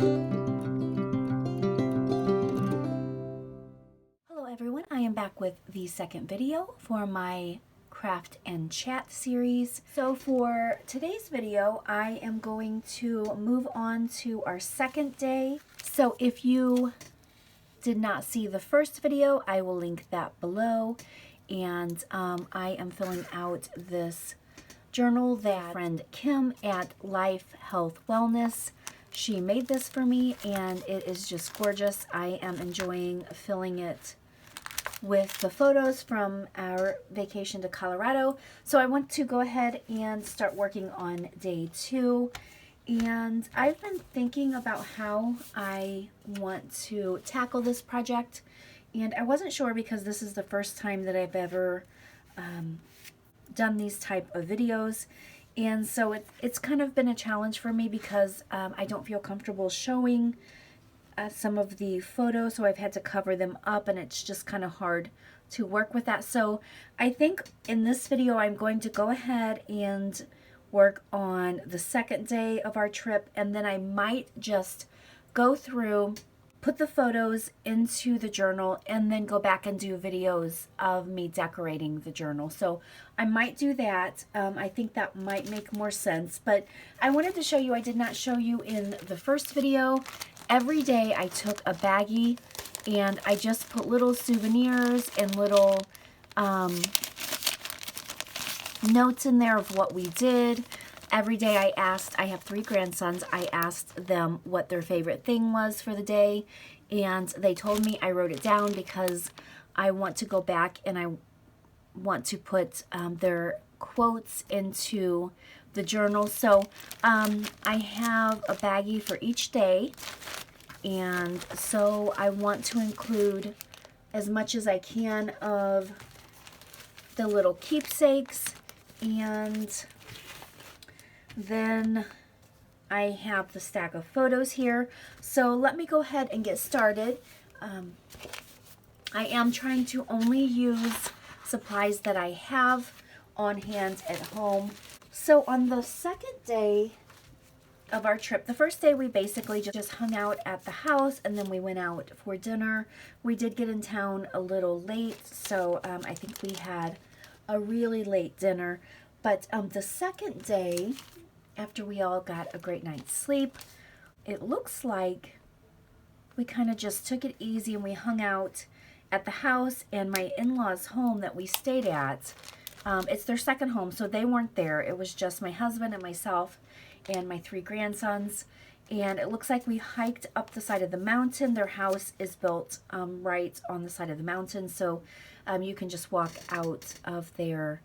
Hello everyone, I am back with the second video for my craft and chat series. So for today's video, I am going to move on to our second day. So if you did not see the first video, I will link that below. And I am filling out this journal that friend Kim at Life Health Wellness, she made this for me and it is just gorgeous. I am enjoying filling it with the photos from our vacation to Colorado. So I want to go ahead and start working on day 2. And I've been thinking about how I want to tackle this project. And I wasn't sure because this is the first time that I've ever done these type of videos. And so it's kind of been a challenge for me because I don't feel comfortable showing some of the photos, so I've had to cover them up and it's just kind of hard to work with that. So I think in this video I'm going to go ahead and work on the second day of our trip, and then I might just go through, put the photos into the journal, and then go back and do videos of me decorating the journal. So I might do that. I think that might make more sense, but I wanted to show you, I did not show you in the first video. Every day I took a baggie and I just put little souvenirs and little notes in there of what we did. Every day I asked, I have 3 grandsons, I asked them what their favorite thing was for the day, and they told me. I wrote it down because I want to go back and I want to put their quotes into the journal. So I have a baggie for each day, and so I want to include as much as I can of the little keepsakes. And then I have the stack of photos here. So let me go ahead and get started. I am trying to only use supplies that I have on hand at home. So on the second day of our trip, the first day we basically just hung out at the house and then we went out for dinner. We did get in town a little late, so I think we had a really late dinner. But the second day, after we all got a great night's sleep, it looks like we kind of just took it easy and we hung out at the house and my in-laws' home that we stayed at. It's their second home, so they weren't there. It was just my husband and myself and my 3 grandsons. And it looks like we hiked up the side of the mountain. Their house is built right on the side of the mountain, so you can just walk out of their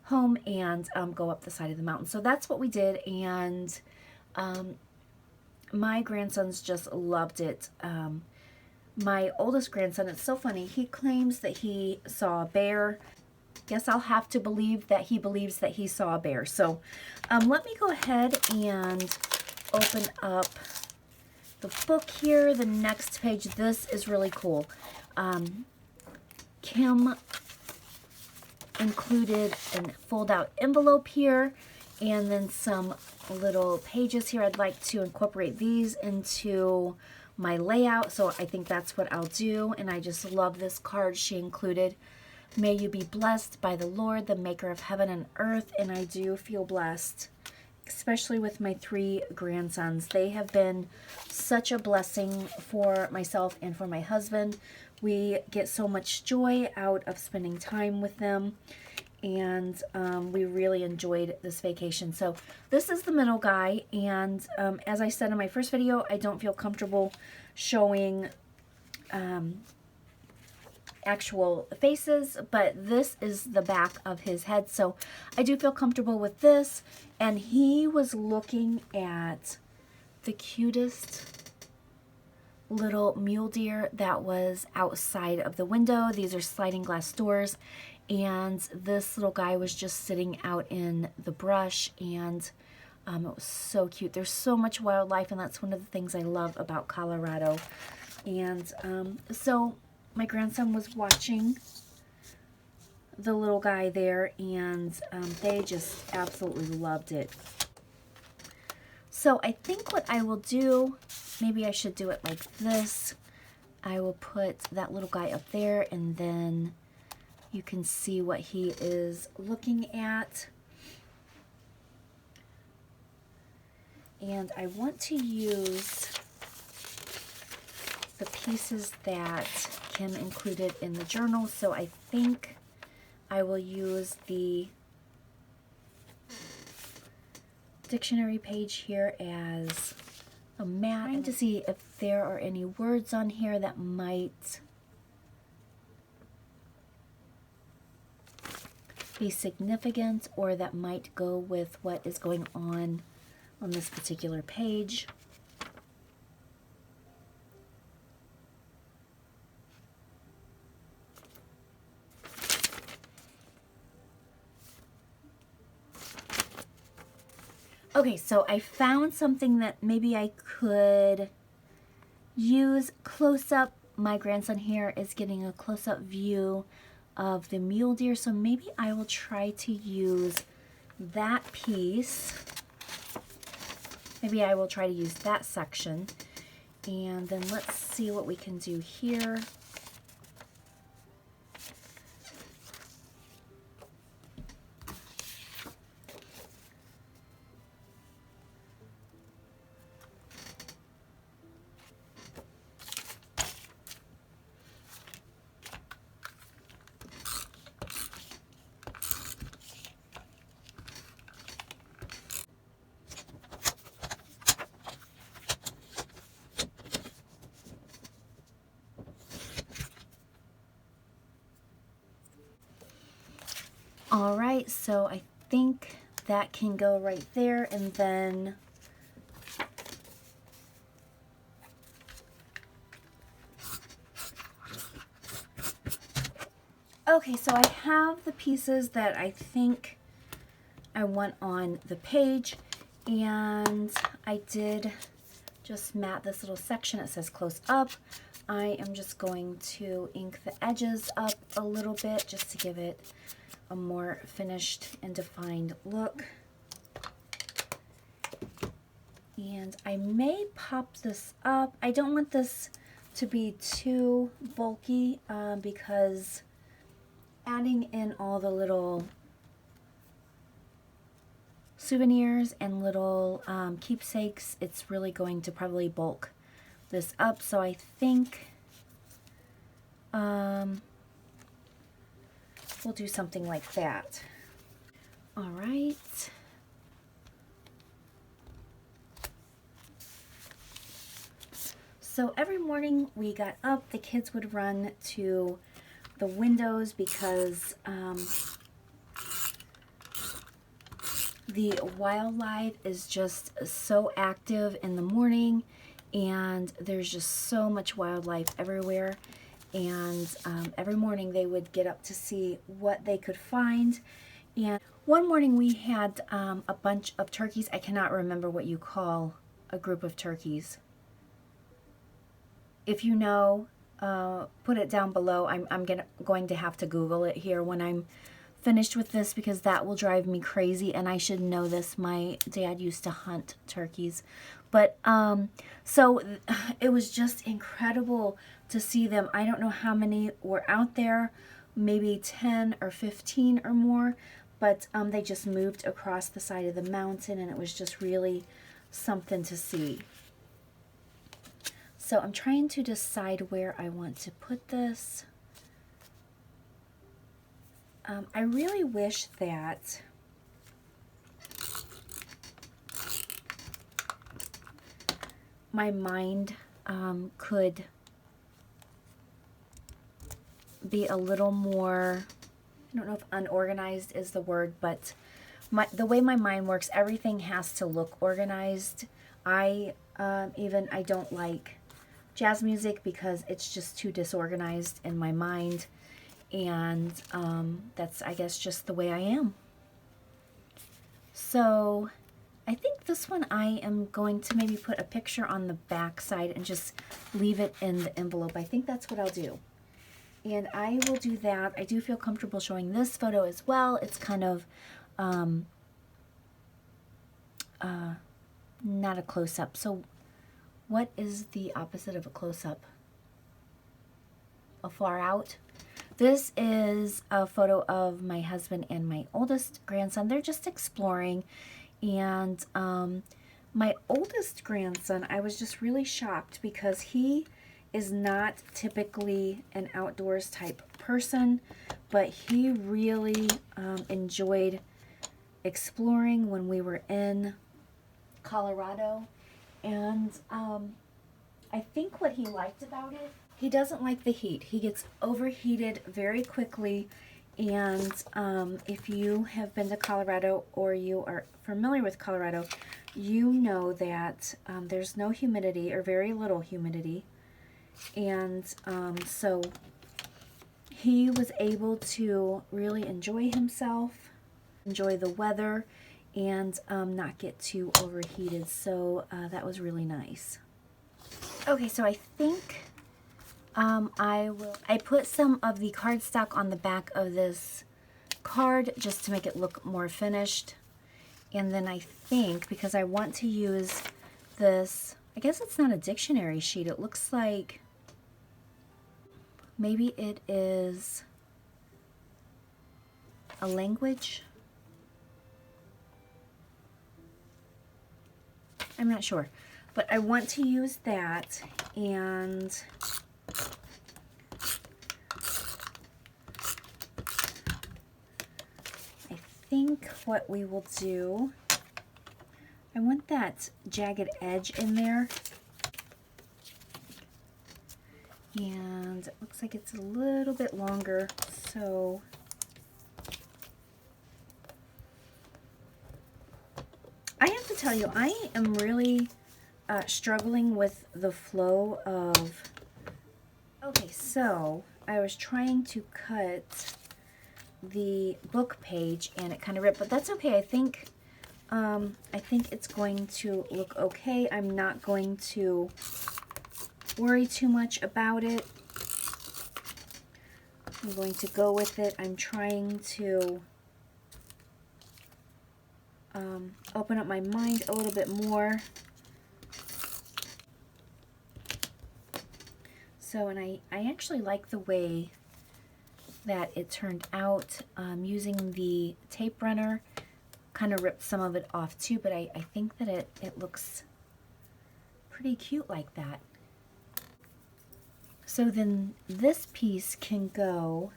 home and go up the side of the mountain. So that's what we did, and my grandsons just loved it. My oldest grandson, it's so funny, he claims that he saw a bear. Guess I'll have to believe that he believes that he saw a bear. So let me go ahead and open up the book here, the next page. This is really cool. Kim included a fold-out envelope here and then some little pages here. I'd like to incorporate these into my layout, so I think that's what I'll do. And I just love this card she included. May you be blessed by the Lord, the maker of heaven and earth. And I do feel blessed, especially with my 3 grandsons. They have been such a blessing for myself and for my husband. We get so much joy out of spending time with them, and we really enjoyed this vacation. So this is the middle guy, and as I said in my first video, I don't feel comfortable showing actual faces, but this is the back of his head, so I do feel comfortable with this. And he was looking at the cutest little mule deer that was outside of the window. These are sliding glass doors, and this little guy was just sitting out in the brush, and it was so cute. There's so much wildlife, and that's one of the things I love about Colorado. And so my grandson was watching the little guy there, and they just absolutely loved it. So I think what I will do maybe I should do it like this. I will put that little guy up there, and then you can see what he is looking at. And I want to use the pieces that Kim included in the journal, so I think I will use the dictionary page here as a mat. I'm trying to see if there are any words on here that might be significant or that might go with what is going on this particular page. Okay, so I found something that maybe I could use close-up. My grandson here is getting a close-up view of the mule deer, so maybe I will try to use that piece. Maybe I will try to use that section. And then let's see what we can do here. All right, so I think that can go right there, and then okay, so I have the pieces that I think I want on the page, and I did just mat this little section. It says close up. I am just going to ink the edges up a little bit just to give it a more finished and defined look. And I may pop this up. I don't want this to be too bulky because adding in all the little souvenirs and little keepsakes, it's really going to probably bulk this up. So I think we'll do something like that. All right. So every morning we got up, the kids would run to the windows because the wildlife is just so active in the morning, and there's just so much wildlife everywhere. And every morning they would get up to see what they could find. And one morning we had a bunch of turkeys. I cannot remember what you call a group of turkeys. If you know, put it down below. I'm going to have to Google it here when I'm finished with this, because that will drive me crazy, and I should know this. My dad used to hunt turkeys. But so it was just incredible to see them. I don't know how many were out there, maybe 10 or 15 or more, but they just moved across the side of the mountain, and it was just really something to see. So I'm trying to decide where I want to put this. I really wish that my mind could be a little more, I don't know if unorganized is the word, but the way my mind works, everything has to look organized. I don't like jazz music because it's just too disorganized in my mind, and that's, I guess, just the way I am. So I think this one I am going to maybe put a picture on the back side and just leave it in the envelope. I think that's what I'll do. And I will do that. I do feel comfortable showing this photo as well. It's kind of not a close-up. So What is the opposite of a close-up? A far out? This is a photo of my husband and my oldest grandson. They're just exploring, and my oldest grandson, I was just really shocked because he is not typically an outdoors type person, but he really enjoyed exploring when we were in Colorado. And I think what he liked about it, he doesn't like the heat. He gets overheated very quickly, and if you have been to Colorado or you are familiar with Colorado, you know that there's no humidity or very little humidity, and so he was able to really enjoy himself, enjoy the weather, and not get too overheated, so that was really nice. Okay, so I think I put some of the cardstock on the back of this card just to make it look more finished. And then I think, because I want to use this, I guess it's not a dictionary sheet. It looks like maybe it is a language. I'm not sure. But I want to use that, and I think what we will do, I want that jagged edge in there, and it looks like it's a little bit longer, so I have to tell you, I am really struggling with the flow of, okay, so I was trying to cut the book page and it kind of ripped, but that's okay. I think it's going to look okay. I'm not going to worry too much about it. I'm going to go with it. I'm trying to open up my mind a little bit more. So, and I actually like the way that it turned out. Using the tape runner, kind of ripped some of it off too, but I think that it looks pretty cute like that. So then this piece can go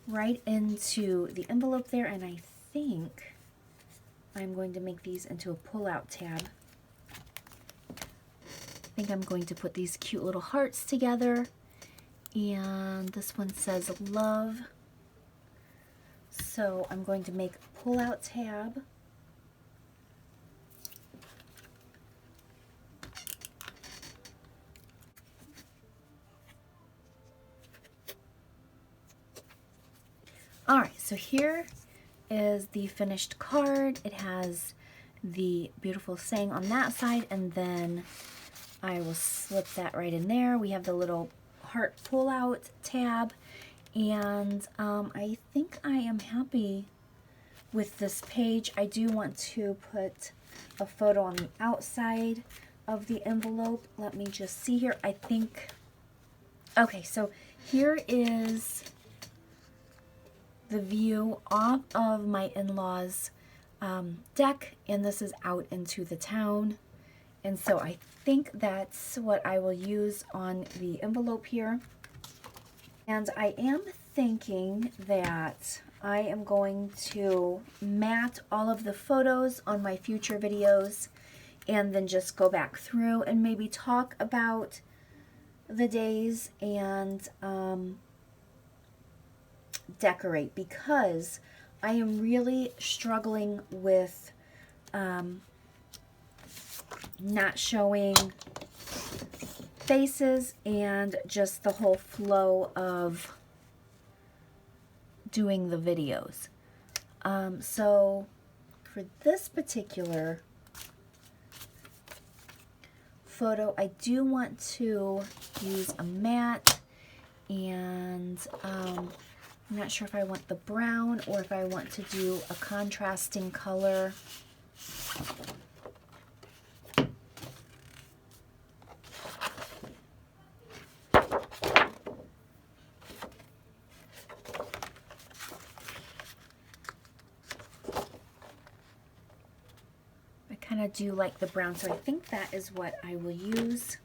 right into the envelope there, and I think I'm going to make these into a pull-out tab. I think I'm going to put these cute little hearts together, and this one says love. So I'm going to make a pull-out tab. Alright, so here is the finished card. It has the beautiful saying on that side, and then I will slip that right in there. We have the little heart pull-out tab, and I think I am happy with this page. I do want to put a photo on the outside of the envelope. Let me just see here. I think, okay, so here is the view off of my in-laws' deck, and this is out into the town. And so I think that's what I will use on the envelope here. And I am thinking that I am going to mat all of the photos on my future videos and then just go back through and maybe talk about the days and decorate, because I am really struggling with not showing faces and just the whole flow of doing the videos. So for this particular photo, I do want to use a matte, and I'm not sure if I want the brown or if I want to do a contrasting color. I do like the brown, so I think that is what I will use.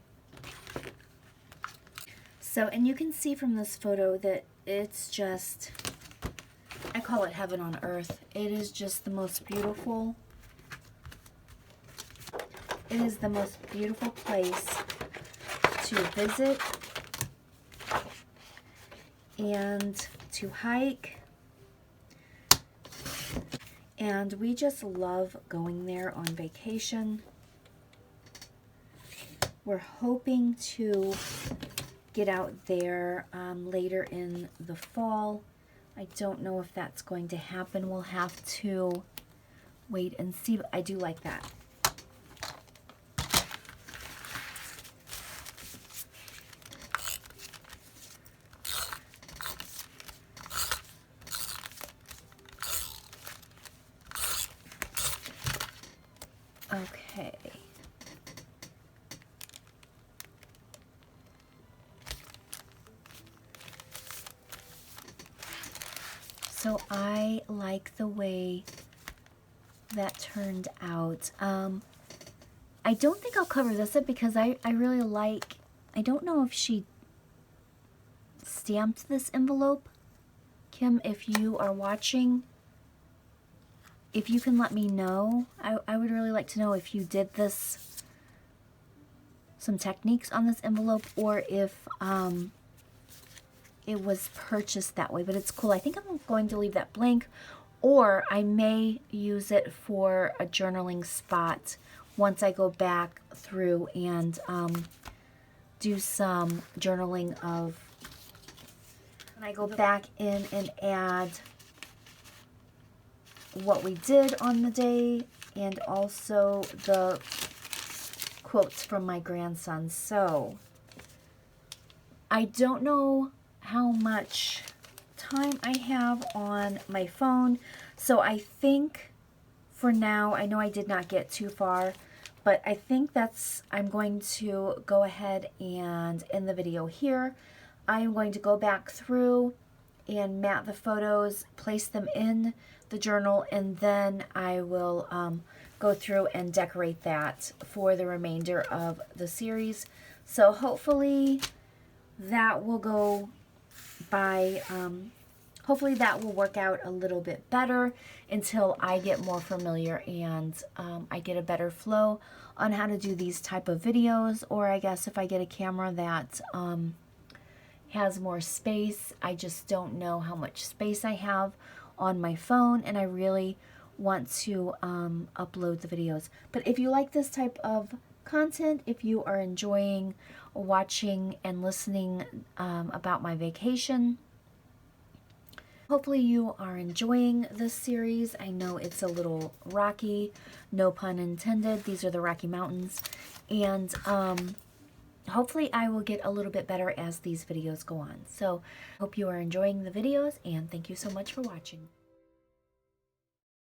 So, and you can see from this photo that it's just, I call it heaven on earth. It is just the most beautiful. It is the most beautiful place to visit and to hike. And we just love going there on vacation. We're hoping to get out there later in the fall. I don't know if that's going to happen. We'll have to wait and see. But I do like that. Okay. So I like the way that turned out. I don't think I'll cover this up because I really like, I don't know if she stamped this envelope. Kim, if you are watching, if you can let me know, I would really like to know if you did this, some techniques on this envelope, or if it was purchased that way. But it's cool. I think I'm going to leave that blank, or I may use it for a journaling spot once I go back through and do some journaling of, when I go back in and add what we did on the day and also the quotes from my grandson. So I don't know how much time I have on my phone, so I think for now, I know I did not get too far, but I think I'm going to go ahead and end the video here. I am going to go back through and mat the photos, place them in the journal, and then I will go through and decorate that for the remainder of the series. So hopefully that will go by, hopefully that will work out a little bit better until I get more familiar and I get a better flow on how to do these type of videos, or I guess if I get a camera that has more space. I just don't know how much space I have on my phone, and I really want to upload the videos. But if you like this type of content, if you are enjoying watching and listening about my vacation, hopefully you are enjoying this series. I know it's a little rocky, no pun intended. These are the Rocky Mountains, and hopefully I will get a little bit better as these videos go on. So hope you are enjoying the videos, and thank you so much for watching.